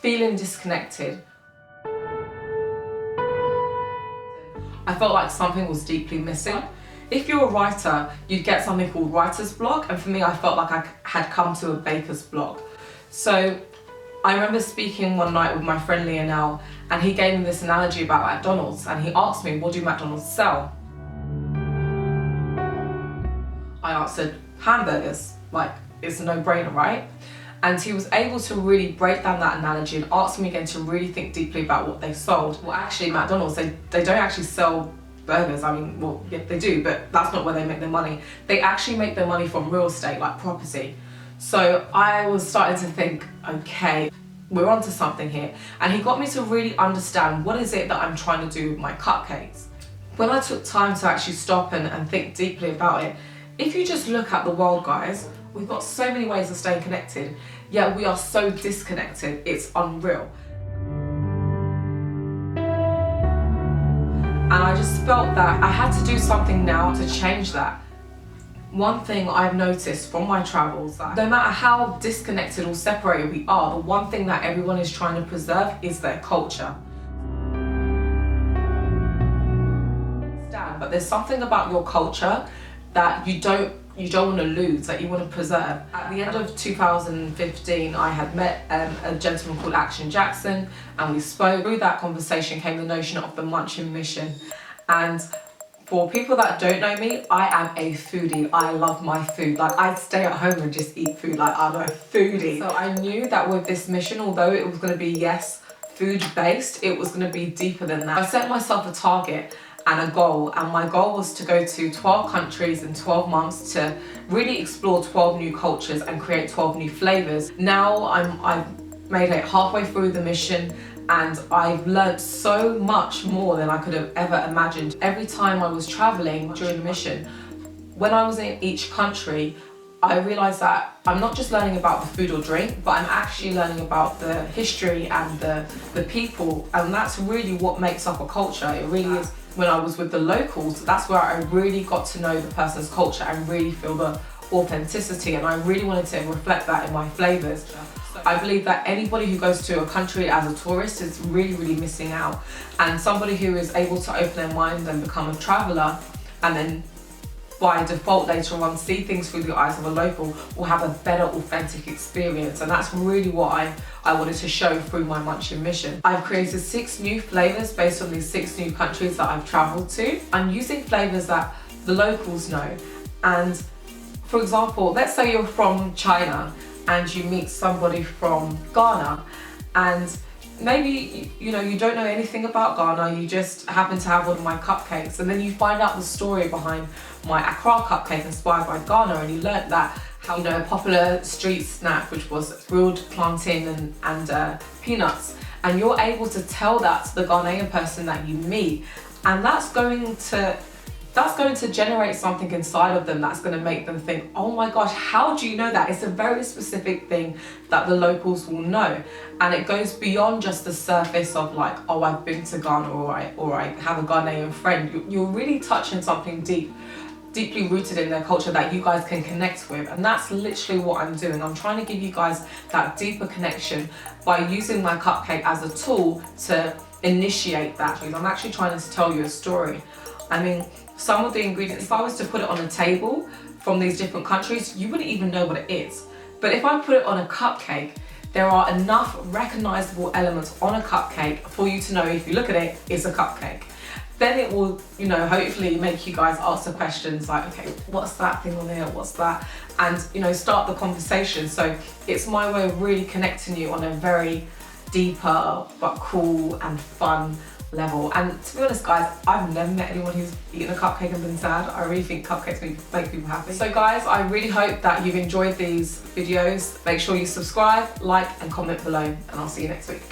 feeling disconnected. I felt like something was deeply missing. If you're a writer, you'd get something called writer's block, and for me, I felt like I had come to a baker's block. So I remember speaking one night with my friend Lionel, and he gave me this analogy about McDonald's, and he asked me, what do McDonald's sell? I answered, hamburgers. Like, it's a no-brainer, right? And he was able to really break down that analogy and ask me again to really think deeply about what they sold. Well, actually, McDonald's, they don't actually sell burgers. I mean, well, yeah, they do, but that's not where they make their money. They actually make their money from real estate, like property. So I was starting to think, okay, we're onto something here. And he got me to really understand what is it that I'm trying to do with my cupcakes. When I took time to actually stop and think deeply about it, if you just look at the world, guys, we've got so many ways of staying connected, yet we are so disconnected, it's unreal. And I just felt that I had to do something now to change that. One thing I've noticed from my travels, that no matter how disconnected or separated we are, the one thing that everyone is trying to preserve is their culture. But there's something about your culture that you don't want to lose, that you want to preserve. At the end of 2015, I had met a gentleman called Action Jackson, and we spoke. Through that conversation came the notion of the Munchin mission. And for people that don't know me, I am a foodie. I love my food. Like, I'd stay at home and just eat food. Like, I'm a foodie. So I knew that with this mission, although it was going to be, yes, food-based, it was going to be deeper than that. I set myself a target and a goal, and my goal was to go to 12 countries in 12 months to really explore 12 new cultures and create 12 new flavors. Now I've made it halfway through the mission, and I've learned so much more than I could have ever imagined. Every time I was traveling during the mission, when I was in each country, I realized that I'm not just learning about the food or drink, but I'm actually learning about the history and the people, and that's really what makes up a culture. It really is. When I was with the locals, that's where I really got to know the person's culture and really feel the authenticity, and I really wanted to reflect that in my flavors. I believe that anybody who goes to a country as a tourist is really missing out, and somebody who is able to open their mind and become a traveler, and then by default later on see things through the eyes of a local, will have a better authentic experience. And that's really what I wanted to show through my Munchin mission. I've created 6 new flavors based on these 6 new countries that I've traveled to. I'm using flavors that the locals know. And for example, let's say you're from China and you meet somebody from Ghana, and maybe you don't know anything about Ghana, you just happen to have one of my cupcakes, and then you find out the story behind my Accra cupcake inspired by Ghana, and you learnt that how a popular street snack which was grilled plantain and peanuts, and you're able to tell that to the Ghanaian person that you meet, and that's going to generate something inside of them that's going to make them think, oh my gosh, how do you know that? It's a very specific thing that the locals will know, and it goes beyond just the surface of like, oh, I've been to Ghana, or I have a Ghanaian friend. You're really touching something deeply rooted in their culture that you guys can connect with, and that's literally what I'm doing. I'm trying to give you guys that deeper connection by using my cupcake as a tool to initiate that. I'm actually trying to tell you a story. I mean, some of the ingredients, if I was to put it on a table from these different countries, you wouldn't even know what it is. But if I put it on a cupcake, there are enough recognizable elements on a cupcake for you to know, if you look at it, it's a cupcake. Then it will, hopefully make you guys ask the questions like, okay, what's that thing on there? What's that? And, start the conversation. So it's my way of really connecting you on a very deeper but cool and fun level. And to be honest, guys, I've never met anyone who's eaten a cupcake and been sad. I really think cupcakes make people happy. So guys, I really hope that you've enjoyed these videos. Make sure you subscribe, like and comment below, and I'll see you next week.